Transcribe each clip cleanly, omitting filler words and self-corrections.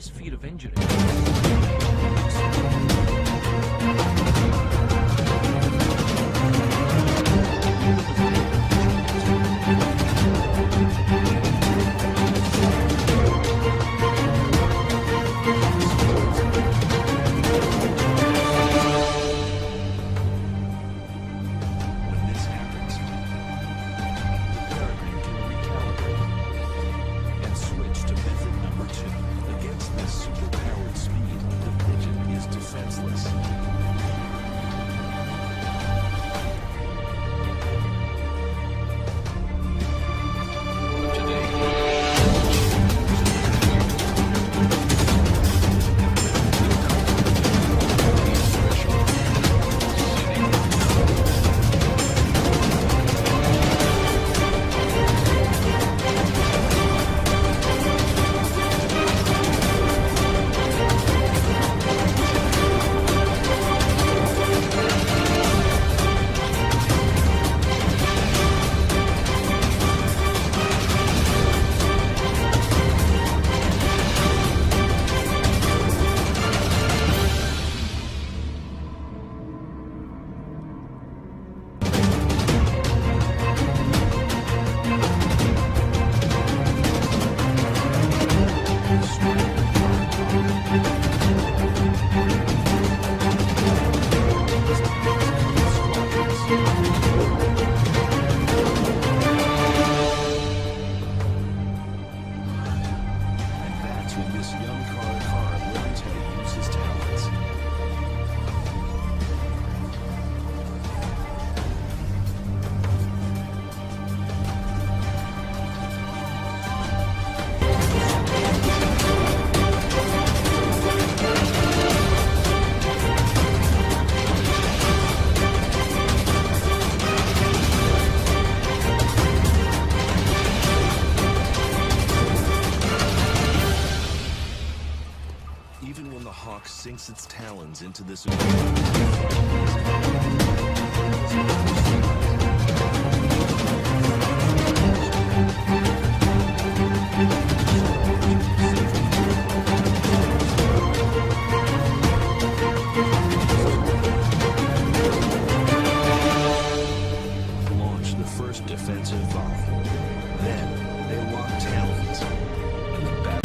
this feat of engineering. Sinks its talons into this launch the first defensive bomb. Then they lock talons and the battle.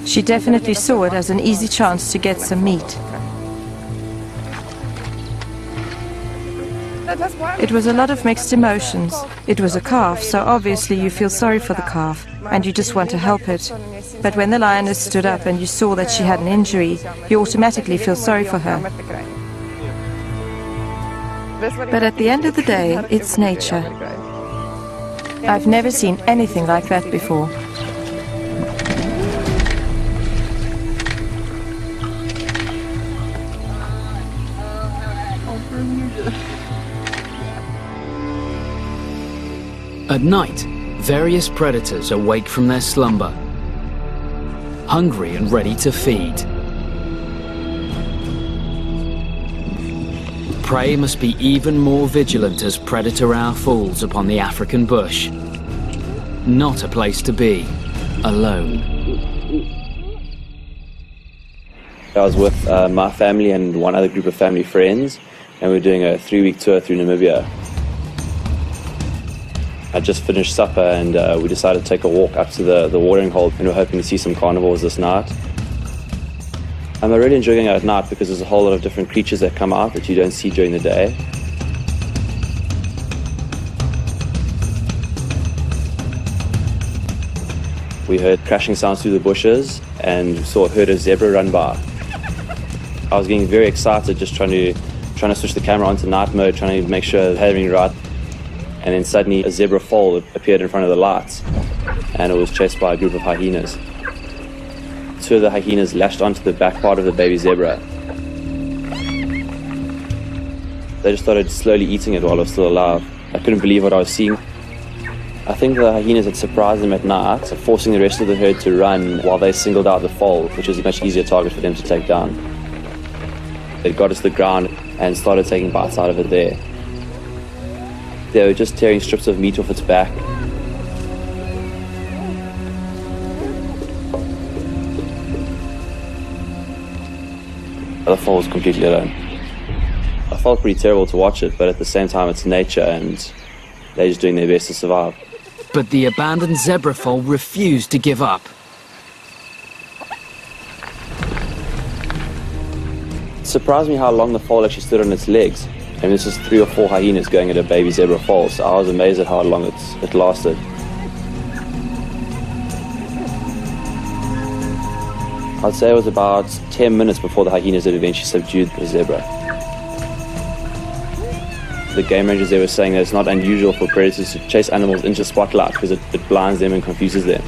She definitely saw it as an easy chance to get some meat. It was a lot of mixed emotions. It was a calf, so obviously you feel sorry for the calf, and you just want to help it. But when the lioness stood up and you saw that she had an injury, you automatically feel sorry for her. But at the end of the day, it's nature. I've never seen anything like that before. At night, various predators awake from their slumber, hungry and ready to feed. Prey must be even more vigilant as predator hour falls upon the African bush. Not a place to be, alone. I was with my family and one other group of family friends, and we were doing a 3-week tour through Namibia. I just finished supper and we decided to take a walk up to the watering hole, and we're hoping to see some carnivores this night. I'm really enjoying it at night because there's a whole lot of different creatures that come out that you don't see during the day. We heard crashing sounds through the bushes and saw a herd of zebra run by. I was getting very excited, just trying to switch the camera onto night mode, trying to make sure I had everything right. And then suddenly a zebra foal appeared in front of the lights, and it was chased by a group of hyenas. 2 of the hyenas lashed onto the back part of the baby zebra. They just started slowly eating it while it was still alive. I couldn't believe what I was seeing. I think the hyenas had surprised them at night, forcing the rest of the herd to run while they singled out the foal, which was a much easier target for them to take down. They got it to the ground and started taking bites out of it there. They were just tearing strips of meat off its back. The foal was completely alone. I felt pretty terrible to watch it, but at the same time it's nature and they're just doing their best to survive. But the abandoned zebra foal refused to give up. It surprised me how long the foal actually stood on its legs. I mean, this was 3 or 4 hyenas going at a baby zebra foal, so I was amazed at how long it lasted. I'd say it was about 10 minutes before the hyenas had eventually subdued the zebra. The game rangers there were saying that it's not unusual for predators to chase animals into spotlight because it blinds them and confuses them.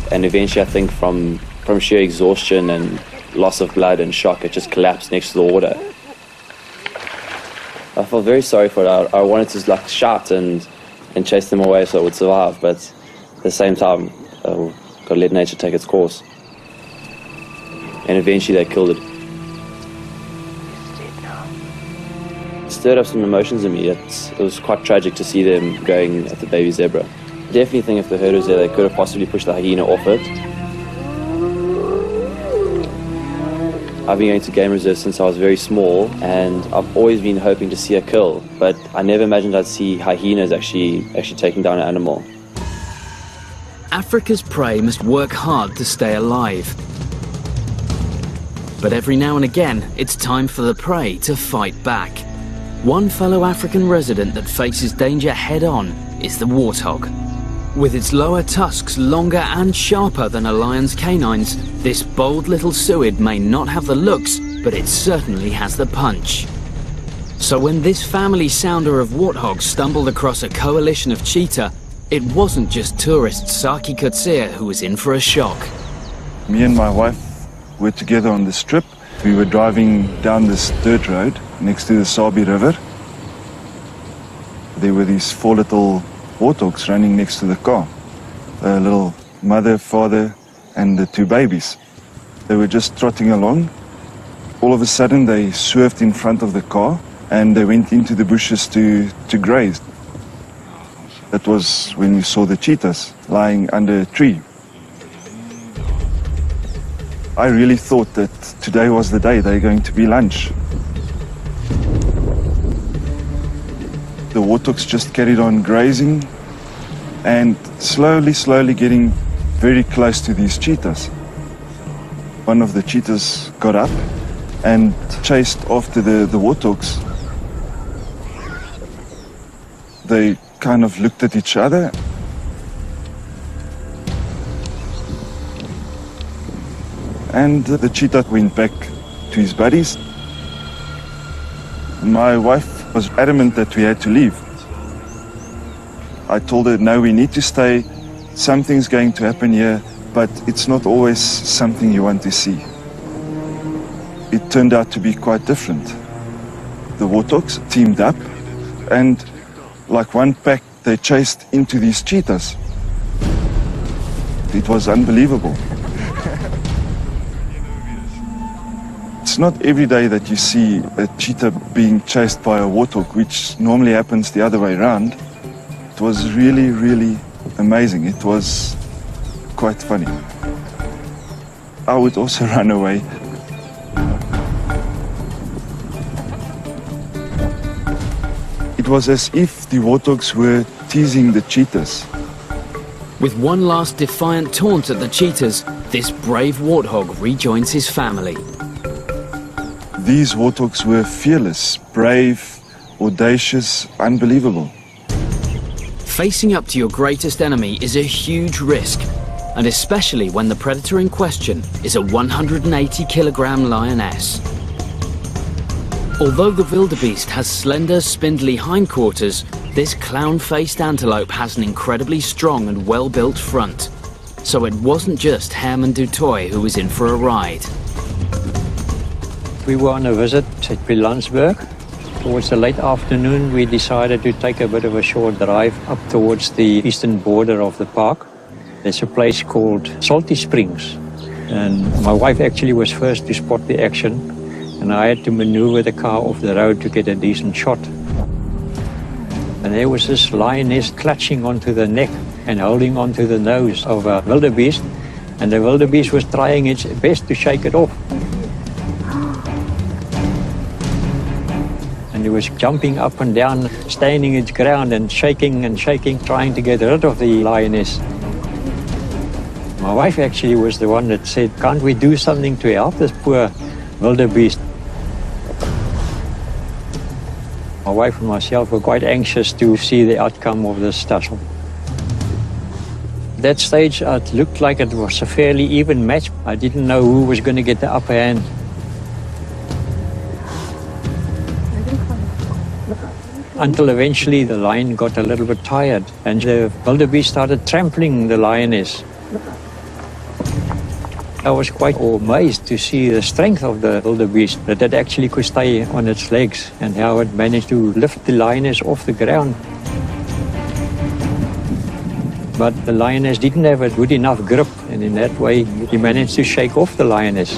And eventually I think from sheer exhaustion and loss of blood and shock, it just collapsed next to the water. I felt very sorry for it. I wanted to shout and chase them away so it would survive, but at the same time, got to let nature take its course. And eventually they killed it. It stirred up some emotions in me. It was quite tragic to see them going at the baby zebra. I definitely think if the herd was there, they could have possibly pushed the hyena off it. I've been going to game reserves since I was very small, and I've always been hoping to see a kill, but I never imagined I'd see hyenas actually taking down an animal. Africa's prey must work hard to stay alive. But every now and again, it's time for the prey to fight back. One fellow African resident that faces danger head-on is the warthog. With its lower tusks longer and sharper than a lion's canines, this bold little suid may not have the looks, but it certainly has the punch. So when this family sounder of warthogs stumbled across a coalition of cheetah, it wasn't just tourist Saki Kutsia who was in for a shock. Me and my wife were together on this trip. We were driving down this dirt road next to the Sabi River. There were these 4 little warthogs running next to the car. A little mother, father, and the 2 babies. They were just trotting along. All of a sudden they swerved in front of the car and they went into the bushes to graze. That was when we saw the cheetahs lying under a tree. I really thought that today was the day they're going to be lunch. The warthogs just carried on grazing. and slowly getting very close to these cheetahs. One of the cheetahs got up and chased after the warthogs. They kind of looked at each other. And the cheetah went back to his buddies. My wife was adamant that we had to leave. I told her, no, we need to stay. Something's going to happen here, but it's not always something you want to see. It turned out to be quite different. The warthogs teamed up, and like one pack, they chased into these cheetahs. It was unbelievable. It's not every day that you see a cheetah being chased by a warthog, which normally happens the other way around. It was really amazing. It was quite funny. I would also run away. It was as if the warthogs were teasing the cheetahs. With one last defiant taunt at the cheetahs, this brave warthog rejoins his family. These warthogs were fearless, brave, audacious, unbelievable. Facing up to your greatest enemy is a huge risk, and especially when the predator in question is a 180-kilogram lioness. Although the wildebeest has slender, spindly hindquarters, this clown-faced antelope has an incredibly strong and well-built front. So it wasn't just Herman du Toit who was in for a ride. We were on a visit at Bilansburg. Towards the late afternoon, we decided to take a bit of a short drive up towards the eastern border of the park. There's a place called Salty Springs. And my wife actually was first to spot the action, and I had to maneuver the car off the road to get a decent shot. And there was this lioness clutching onto the neck and holding onto the nose of a wildebeest, and the wildebeest was trying its best to shake it off. And it was jumping up and down, standing its ground and shaking, trying to get rid of the lioness. My wife actually was the one that said, can't we do something to help this poor wildebeest? My wife and myself were quite anxious to see the outcome of this tussle. At that stage, it looked like it was a fairly even match. I didn't know who was going to get the upper hand. Until eventually the lion got a little bit tired and the wildebeest started trampling the lioness. I was quite amazed to see the strength of the wildebeest, that it actually could stay on its legs and how it managed to lift the lioness off the ground. But the lioness didn't have a good enough grip, and in that way he managed to shake off the lioness.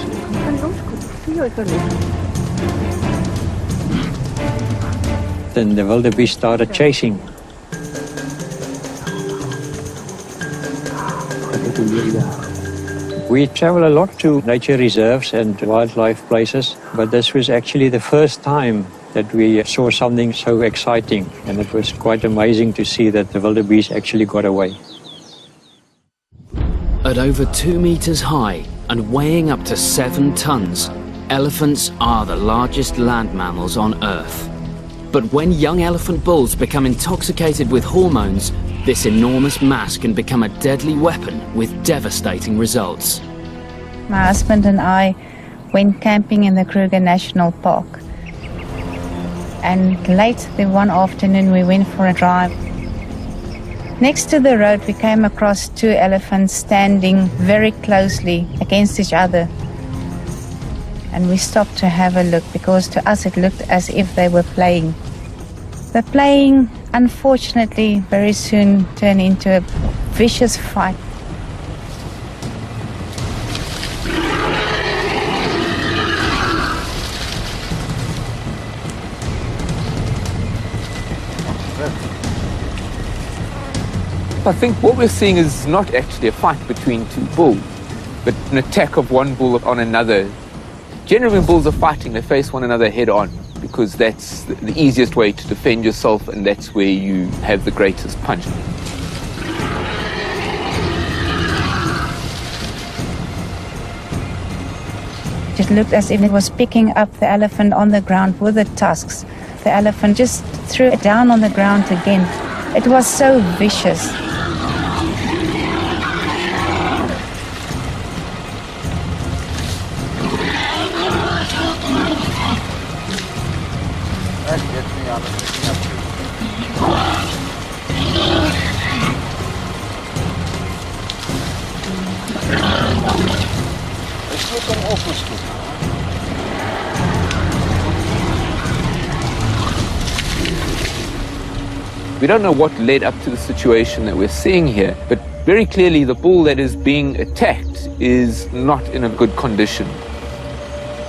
Then the wildebeest started chasing. We travel a lot to nature reserves and wildlife places, but this was actually the first time that we saw something so exciting, and it was quite amazing to see that the wildebeest actually got away. At over 2 meters high and weighing up to 7 tons, elephants are the largest land mammals on Earth. But when young elephant bulls become intoxicated with hormones, this enormous mass can become a deadly weapon with devastating results. My husband and I went camping in the Kruger National Park. And late the one afternoon we went for a drive. Next to the road we came across 2 elephants standing very closely against each other. And we stopped to have a look because to us it looked as if they were playing. The playing, unfortunately, very soon turned into a vicious fight. I think what we're seeing is not actually a fight between 2 bulls, but an attack of one bull on another. Generally, when bulls are fighting, they face one another head on, because that's the easiest way to defend yourself, and that's where you have the greatest punch. It looked as if it was picking up the elephant on the ground with the tusks. The elephant just threw it down on the ground again. It was so vicious. We don't know what led up to the situation that we're seeing here, but very clearly the bull that is being attacked is not in a good condition.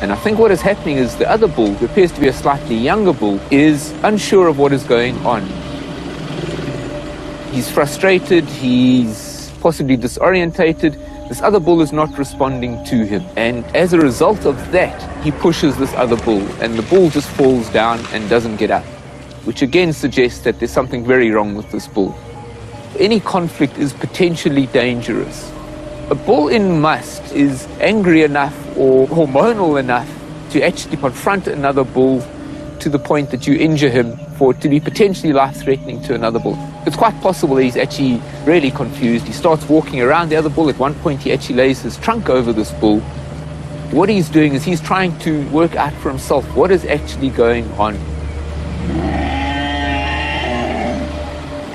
And I think what is happening is the other bull, who appears to be a slightly younger bull, is unsure of what is going on. He's frustrated, he's possibly disorientated. This other bull is not responding to him. And as a result of that, he pushes this other bull, and the bull just falls down and doesn't get up, which again suggests that there's something very wrong with this bull. Any conflict is potentially dangerous. A bull in must is angry enough or hormonal enough to actually confront another bull to the point that you injure him for it to be potentially life-threatening to another bull. It's quite possible that he's actually really confused. He starts walking around the other bull. At one point, he actually lays his trunk over this bull. What he's doing is he's trying to work out for himself what is actually going on.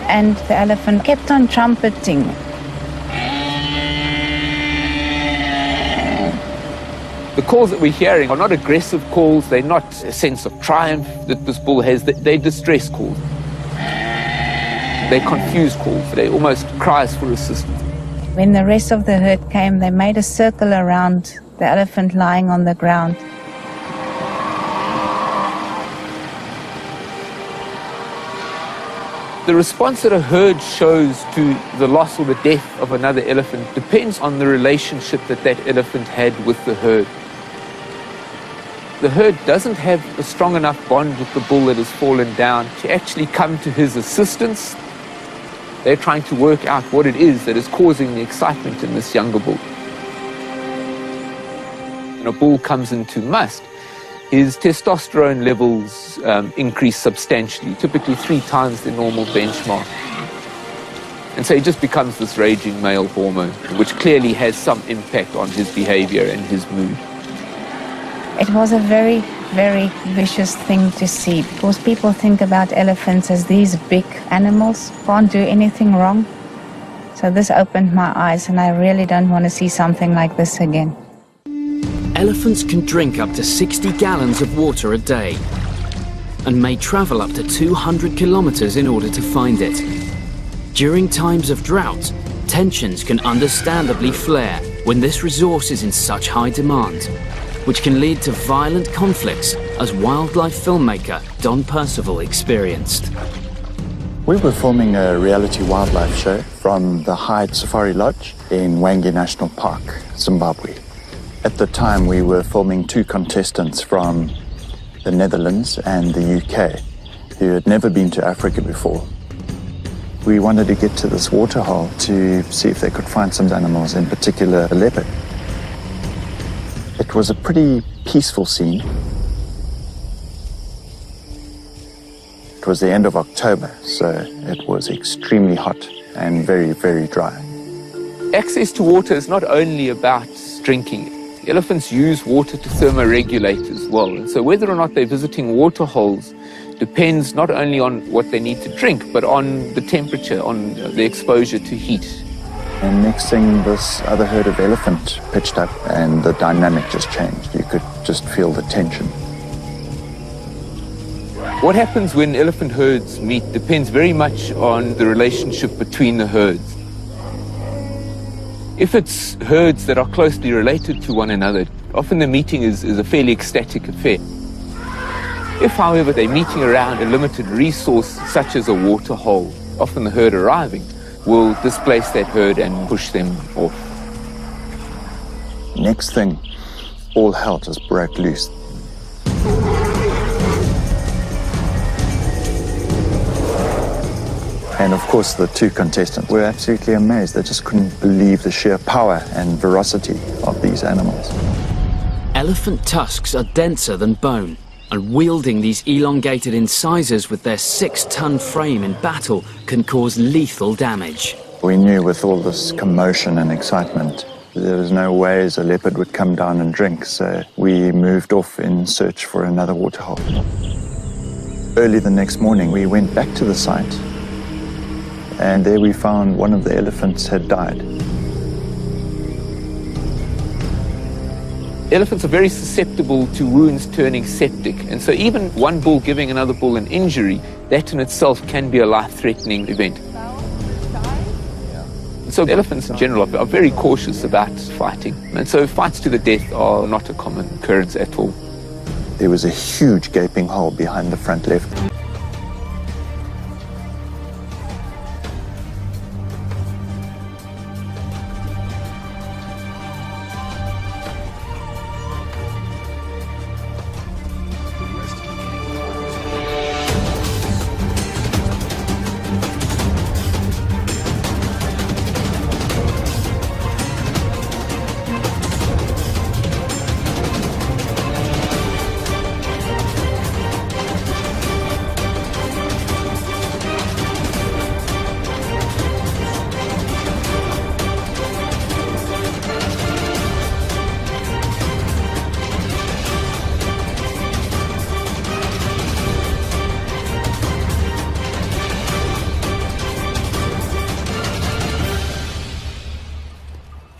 And the elephant kept on trumpeting. The calls that we're hearing are not aggressive calls. They're not a sense of triumph that this bull has. They're distress calls. They're confused calls. They're almost cries for assistance. When the rest of the herd came, they made a circle around the elephant lying on the ground. The response that a herd shows to the loss or the death of another elephant depends on the relationship that that elephant had with the herd. The herd doesn't have a strong enough bond with the bull that has fallen down to actually come to his assistance. They're trying to work out what it is that is causing the excitement in this younger bull. When a bull comes into must, his testosterone levels increase substantially, typically 3 times the normal benchmark. And so he just becomes this raging male hormone, which clearly has some impact on his behavior and his mood. It was a very, very vicious thing to see, because people think about elephants as these big animals, can't do anything wrong. So this opened my eyes, and I really don't want to see something like this again. Elephants can drink up to 60 gallons of water a day and may travel up to 200 kilometers in order to find it. During times of drought, tensions can understandably flare when this resource is in such high demand, which can lead to violent conflicts, as wildlife filmmaker Don Percival experienced. We were filming a reality wildlife show from the Hyde Safari Lodge in Hwange National Park, Zimbabwe. At the time, we were filming 2 contestants from the Netherlands and the UK who had never been to Africa before. We wanted to get to this waterhole to see if they could find some animals, in particular a leopard. It was a pretty peaceful scene. It was the end of October, so it was extremely hot and very, very dry. Access to water is not only about drinking. Elephants use water to thermoregulate as well. And so whether or not they're visiting water holes depends not only on what they need to drink, but on the temperature, on the exposure to heat. And next thing, this other herd of elephant pitched up and the dynamic just changed. You could just feel the tension. What happens when elephant herds meet depends very much on the relationship between the herds. If it's herds that are closely related to one another, often the meeting is a fairly ecstatic affair. If, however, they're meeting around a limited resource such as a water hole, often the herd arriving will displace that herd and push them off. Next thing, all hell just broke loose. And of course, the 2 contestants were absolutely amazed. They just couldn't believe the sheer power and ferocity of these animals. Elephant tusks are denser than bone, and wielding these elongated incisors with their 6-ton frame in battle can cause lethal damage. We knew with all this commotion and excitement, there was no ways a leopard would come down and drink, so we moved off in search for another waterhole. Early the next morning, we went back to the site, and there we found one of the elephants had died. Elephants are very susceptible to wounds turning septic, and so even one bull giving another bull an injury, that in itself can be a life-threatening event. So elephants in general are very cautious about fighting, and so fights to the death are not a common occurrence at all. There was a huge gaping hole behind the front left.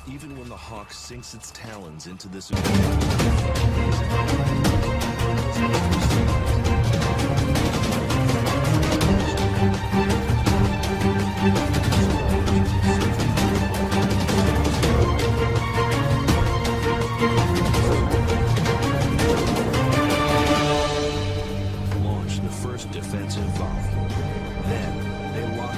Even when the hawk sinks its talons into this launch the first defensive volley. Then they lock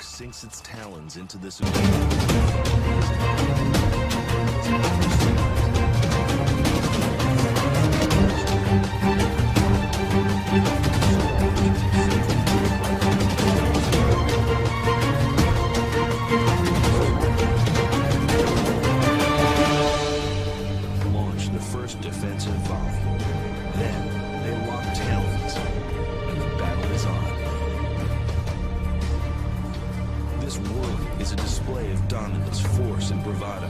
sinks its talons into this launch the first defensive volley. Then they lock talons, and the battle is on. This whirling is a display of dominance, force, and bravado.